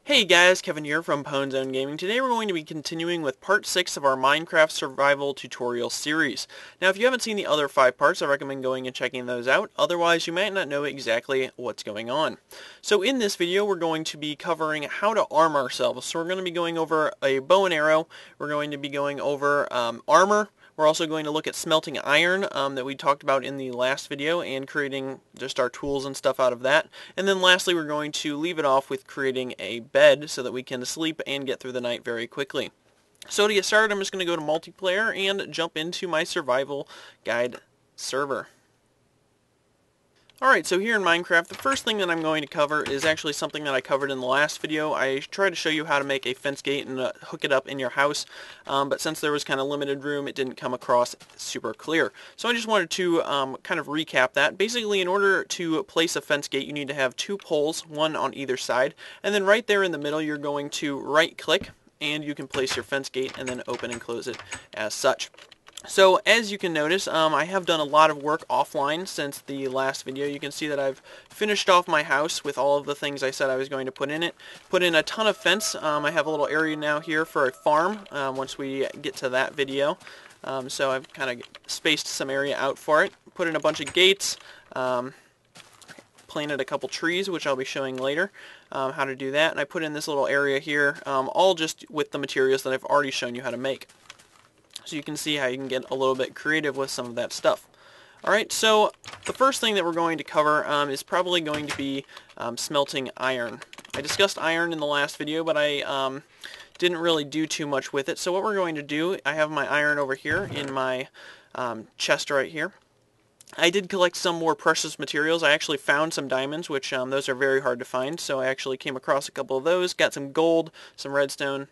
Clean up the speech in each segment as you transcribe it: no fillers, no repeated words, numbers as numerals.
Hey guys, Kevin here from Pwnzonegaming. Today we're going to be continuing with part 6 of our Minecraft survival tutorial series. Now if you haven't seen the other 5 parts, I recommend going and checking those out, otherwise you might not know exactly what's going on. So in this video we're going to be covering how to arm ourselves. So we're going to be going over a bow and arrow, we're going to be going over armor. We're also going to look at smelting iron that we talked about in the last video and creating just our tools and stuff out of that. And then lastly we're going to leave it off with creating a bed so that we can sleep and get through the night very quickly. So to get started, I'm just going to go to multiplayer and jump into my survival guide server. Alright, so here in Minecraft, the first thing that I'm going to cover is actually something that I covered in the last video. I tried to show you how to make a fence gate and hook it up in your house, but since there was kind of limited room, it didn't come across super clear. So I just wanted to kind of recap that. Basically, in order to place a fence gate, you need to have 2 poles, one on either side, and then right there in the middle, you're going to right-click, and you can place your fence gate and then open and close it as such. So as you can notice, I have done a lot of work offline since the last video. You can see that I've finished off my house with all of the things I said I was going to put in it. Put in a ton of fence. I have a little area now here for a farm once we get to that video. So I've kind of spaced some area out for it. Put in a bunch of gates. Planted a couple trees, which I'll be showing later how to do that. And I put in this little area here, all just with the materials that I've already shown you how to make. So you can see how you can get a little bit creative with some of that stuff. Alright, so the first thing that we're going to cover is probably going to be smelting iron. I discussed iron in the last video, but I didn't really do too much with it. So what we're going to do, I have my iron over here in my chest right here. I did collect some more precious materials. I actually found some diamonds, which those are very hard to find. So I actually came across a couple of those, got some gold, some redstone,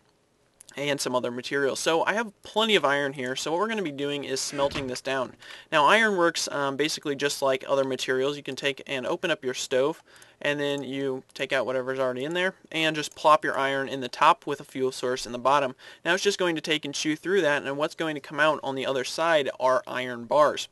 and some other materials. So I have plenty of iron here, so what we're going to be doing is smelting this down. Now iron works basically just like other materials. You can take and open up your stove, and then you take out whatever's already in there, and just plop your iron in the top with a fuel source in the bottom. Now it's just going to take and chew through that, and what's going to come out on the other side are iron bars.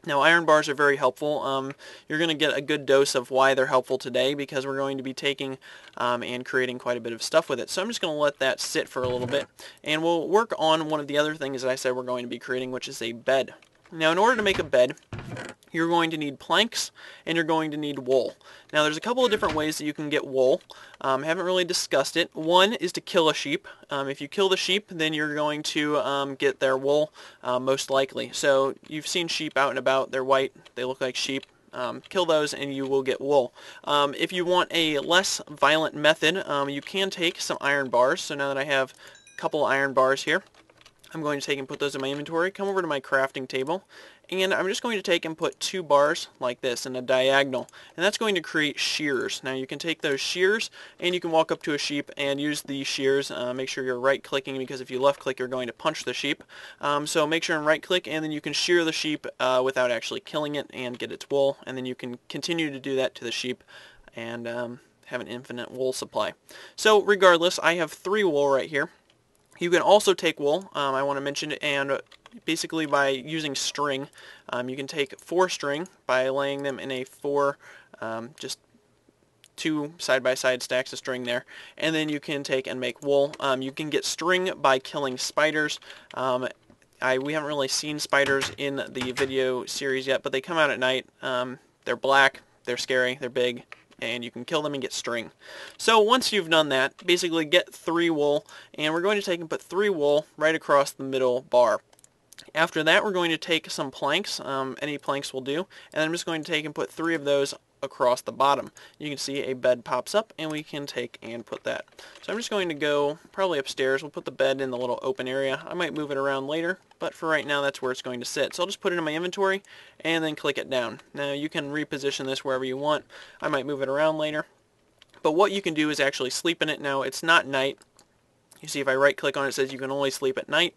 Now iron bars are very helpful. You're going to get a good dose of why they're helpful today because we're going to be taking and creating quite a bit of stuff with it. So I'm just going to let that sit for a little bit and we'll work on one of the other things that I said we're going to be creating, which is a bed. Now in order to make a bed, you're going to need planks and you're going to need wool. Now there's a couple of different ways that you can get wool. Haven't really discussed it. One is to kill a sheep. If you kill the sheep, then you're going to get their wool most likely. So you've seen sheep out and about. They're white. They look like sheep. Kill those and you will get wool. If you want a less violent method, you can take some iron bars. So now that I have a couple iron bars here, I'm going to take and put those in my inventory, come over to my crafting table, and I'm just going to take and put 2 bars like this in a diagonal, and that's going to create shears. Now you can take those shears and you can walk up to a sheep and use the shears. Make sure you're right clicking because if you left click you're going to punch the sheep. So make sure and right click and then you can shear the sheep without actually killing it and get its wool, and then you can continue to do that to the sheep and have an infinite wool supply. So regardless, I have 3 wool right here. You can also take wool, I want to mention, and basically by using string, you can take 4 string by laying them in a 4, just 2 side-by-side stacks of string there, and then you can take and make wool. You can get string by killing spiders. We haven't really seen spiders in the video series yet, but they come out at night. They're black, they're scary, they're big, and you can kill them and get string. So once you've done that, basically get 3 wool, and we're going to take and put 3 wool right across the middle bar. After that, we're going to take some planks, any planks will do, and I'm just going to take and put 3 of those across the bottom. You can see a bed pops up, and we can take and put that. So I'm just going to go probably upstairs. We'll put the bed in the little open area. I might move it around later, but for right now that's where it's going to sit. So I'll just put it in my inventory and then click it down. Now you can reposition this wherever you want. I might move it around later. But what you can do is actually sleep in it. Now it's not night. You see if I right click on it, it says you can only sleep at night.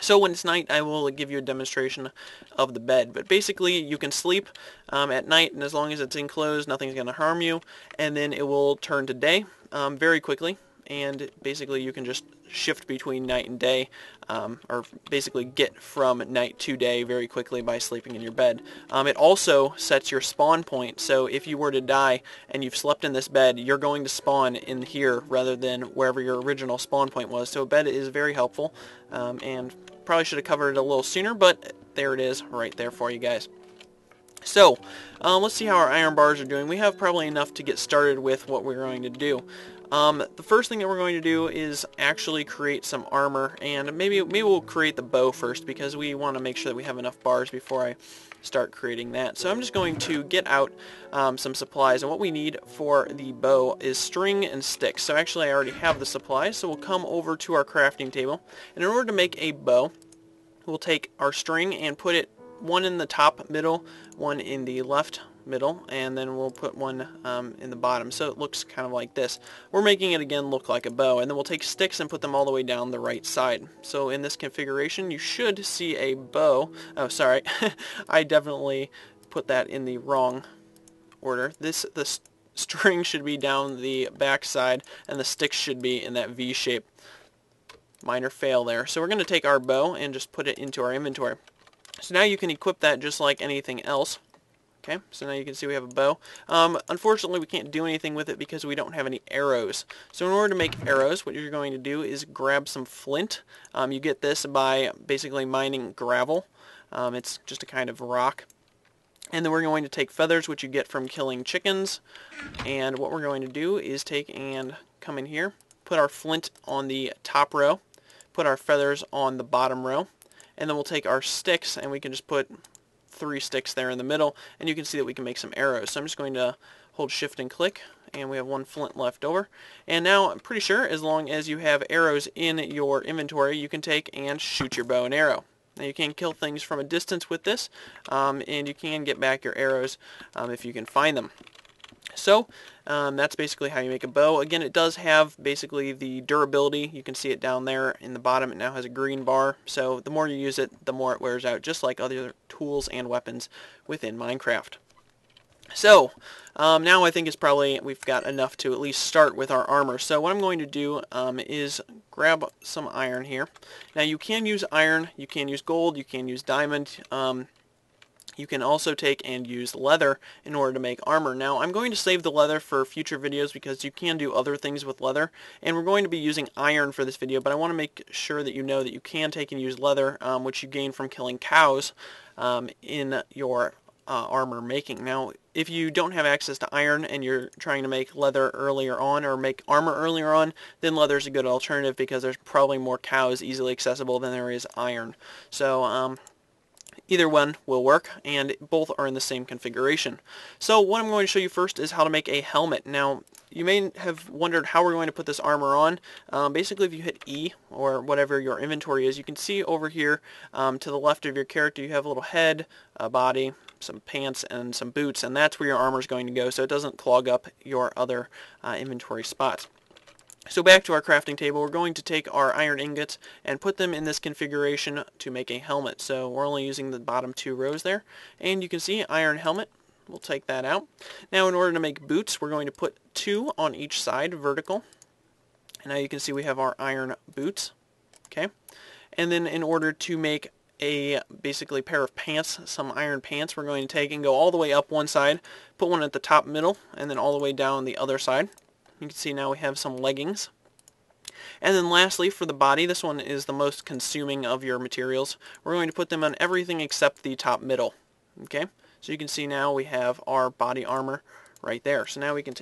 So when it's night, I will give you a demonstration of the bed. But basically, you can sleep at night, and as long as it's enclosed, nothing's going to harm you. And then it will turn to day very quickly. and basically you can just shift between night and day, or basically get from night to day very quickly by sleeping in your bed. It also sets your spawn point, so if you were to die and you've slept in this bed, you're going to spawn in here rather than wherever your original spawn point was. So a bed is very helpful, and probably should have covered it a little sooner, but there it is right there for you guys. So, let's see how our iron bars are doing. We have probably enough to get started with what we're going to do. The first thing that we're going to do is actually create some armor, and maybe we'll create the bow first because we want to make sure that we have enough bars before I start creating that. So I'm just going to get out some supplies, and what we need for the bow is string and sticks. So actually I already have the supplies, so we'll come over to our crafting table, and in order to make a bow, we'll take our string and put it one in the top middle, one in the left middle, and then we'll put one in the bottom, so it looks kind of like this. We're making it again look like a bow, and then we'll take sticks and put them all the way down the right side. So in this configuration you should see a bow. Oh, sorry. I definitely put that in the wrong order. The string should be down the back side, and the sticks should be in that V shape. Minor fail there. So we're going to take our bow and just put it into our inventory. So now you can equip that just like anything else. Okay, so now you can see we have a bow. Unfortunately, we can't do anything with it because we don't have any arrows. So in order to make arrows, what you're going to do is grab some flint. You get this by basically mining gravel. It's just a kind of rock. And then we're going to take feathers, which you get from killing chickens. And what we're going to do is take and come in here, put our flint on the top row, put our feathers on the bottom row, and then we'll take our sticks and we can just put 3 sticks there in the middle, and you can see that we can make some arrows. So I'm just going to hold shift and click, and we have 1 flint left over. And now I'm pretty sure as long as you have arrows in your inventory, you can take and shoot your bow and arrow. Now you can kill things from a distance with this, and you can get back your arrows if you can find them. So that's basically how you make a bow. Again, it does have basically the durability. You can see it down there in the bottom. It now has a green bar. So the more you use it, the more it wears out, just like other tools and weapons within Minecraft. So now I think it's probably we've got enough to at least start with our armor. So what I'm going to do is grab some iron here. Now you can use iron, you can use gold, you can use diamond. You can also take and use leather in order to make armor. Now I'm going to save the leather for future videos because you can do other things with leather, and we're going to be using iron for this video, but I want to make sure that you know that you can take and use leather, which you gain from killing cows in your armor making. Now if you don't have access to iron and you're trying to make leather earlier on or make armor earlier on, then leather is a good alternative because there's probably more cows easily accessible than there is iron. So either one will work, and both are in the same configuration. So what I'm going to show you first is how to make a helmet. Now, you may have wondered how we're going to put this armor on. Basically, if you hit E, or whatever your inventory is, you can see over here to the left of your character you have a little head, a body, some pants, and some boots, and that's where your armor is going to go so it doesn't clog up your other inventory spots. So back to our crafting table, we're going to take our iron ingots and put them in this configuration to make a helmet. So we're only using the bottom 2 rows there, and you can see iron helmet. We'll take that out. Now in order to make boots, we're going to put 2 on each side vertical. And now you can see we have our iron boots. Okay, and then in order to make a basically pair of pants, some iron pants, we're going to take and go all the way up one side, put one at the top middle, and then all the way down the other side. You can see now we have some leggings. And then lastly, for the body, this one is the most consuming of your materials. We're going to put them on everything except the top middle. Okay, so you can see now we have our body armor right there. So now we can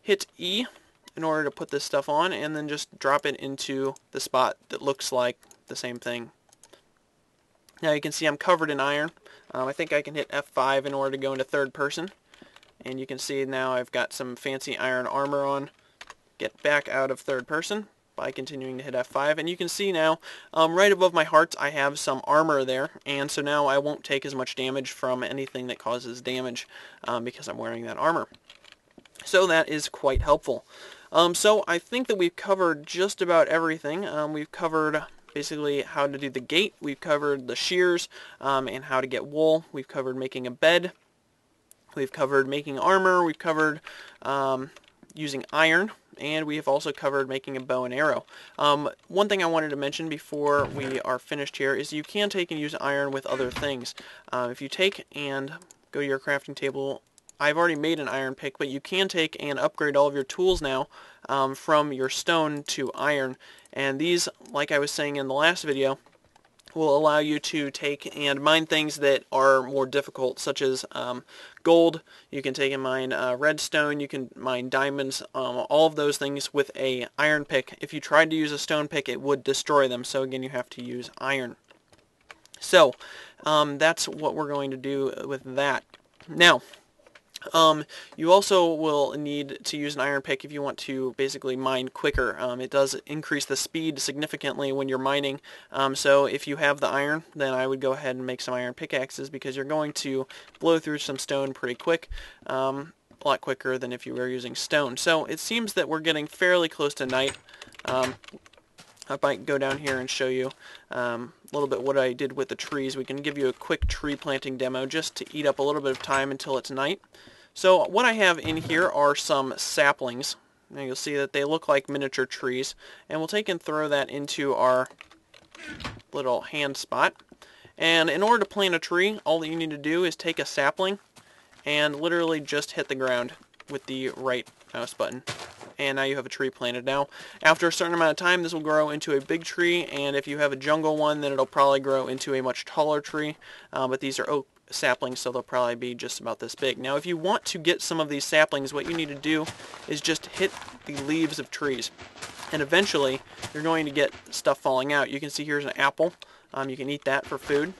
hit E in order to put this stuff on, and then just drop it into the spot that looks like the same thing. Now you can see I'm covered in iron. I think I can hit F5 in order to go into third person. And you can see now I've got some fancy iron armor on. Get back out of third person by continuing to hit F5. And you can see now, right above my heart, I have some armor there. And so now I won't take as much damage from anything that causes damage because I'm wearing that armor. So that is quite helpful. So I think that we've covered just about everything. We've covered basically how to do the gate. We've covered the shears and how to get wool. We've covered making a bed. We've covered making armor. We've covered using iron and we have also covered making a bow and arrow. One thing I wanted to mention before we are finished here is you can take and use iron with other things. If you take and go to your crafting table, I've already made an iron pick, but you can take and upgrade all of your tools now from your stone to iron. And these, like I was saying in the last video, will allow you to take and mine things that are more difficult, such as gold. You can take and mine redstone, you can mine diamonds, all of those things with a iron pick. If you tried to use a stone pick, it would destroy them, so again you have to use iron. So that's what we're going to do with that. Now, you also will need to use an iron pick if you want to basically mine quicker. It does increase the speed significantly when you're mining, so if you have the iron, then I would go ahead and make some iron pickaxes, because you're going to blow through some stone pretty quick, a lot quicker than if you were using stone. So it seems that we're getting fairly close to night. I might go down here and show you a little bit what I did with the trees. We can give you a quick tree planting demo just to eat up a little bit of time until it's night. So what I have in here are some saplings. Now you'll see that they look like miniature trees, and we'll take and throw that into our little hand spot. And in order to plant a tree, all that you need to do is take a sapling and literally just hit the ground with the right mouse button. And now you have a tree planted. Now, after a certain amount of time, this will grow into a big tree, and if you have a jungle one, then it'll probably grow into a much taller tree. But these are oak saplings, so they'll probably be just about this big. Now, if you want to get some of these saplings, what you need to do is just hit the leaves of trees, and eventually you're going to get stuff falling out. You can see here's an apple. You can eat that for food,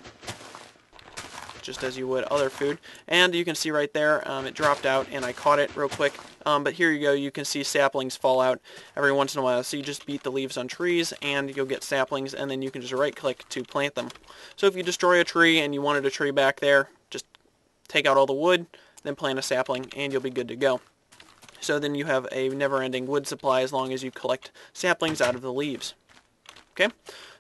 just as you would other food. And you can see right there, it dropped out and I caught it real quick. But here you go, you can see saplings fall out every once in a while. So you just beat the leaves on trees and you'll get saplings, and then you can just right click to plant them. So if you destroy a tree and you wanted a tree back there, just take out all the wood, then plant a sapling, and you'll be good to go. So then you have a never-ending wood supply as long as you collect saplings out of the leaves. Okay,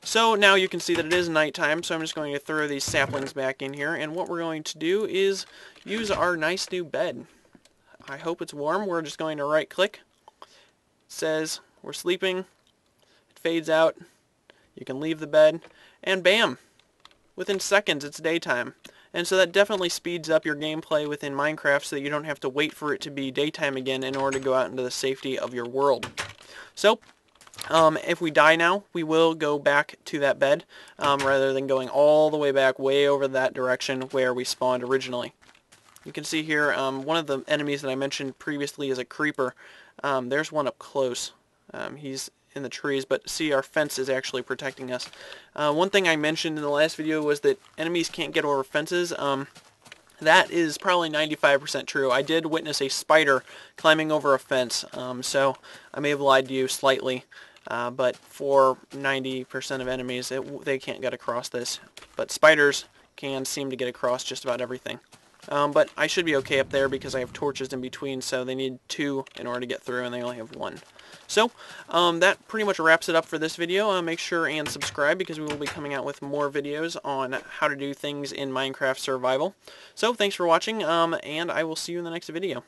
so now you can see that it is nighttime, so I'm just going to throw these saplings back in here, and what we're going to do is use our nice new bed. I hope it's warm. We're just going to right click. It says we're sleeping. It fades out. You can leave the bed, and bam! Within seconds it's daytime. And so that definitely speeds up your gameplay within Minecraft so that you don't have to wait for it to be daytime again in order to go out into the safety of your world. So, if we die now, we will go back to that bed, rather than going all the way back way over that direction where we spawned originally. You can see here, one of the enemies that I mentioned previously is a creeper. There's one up close. He's in the trees, but see, our fence is actually protecting us. One thing I mentioned in the last video was that enemies can't get over fences. That is probably 95% true. I did witness a spider climbing over a fence, so I may have lied to you slightly. But for 90% of enemies, they can't get across this. But spiders can seem to get across just about everything. But I should be okay up there because I have torches in between, so they need 2 in order to get through, and they only have 1. So, that pretty much wraps it up for this video. Make sure and subscribe, because we will be coming out with more videos on how to do things in Minecraft Survival. So, thanks for watching, and I will see you in the next video.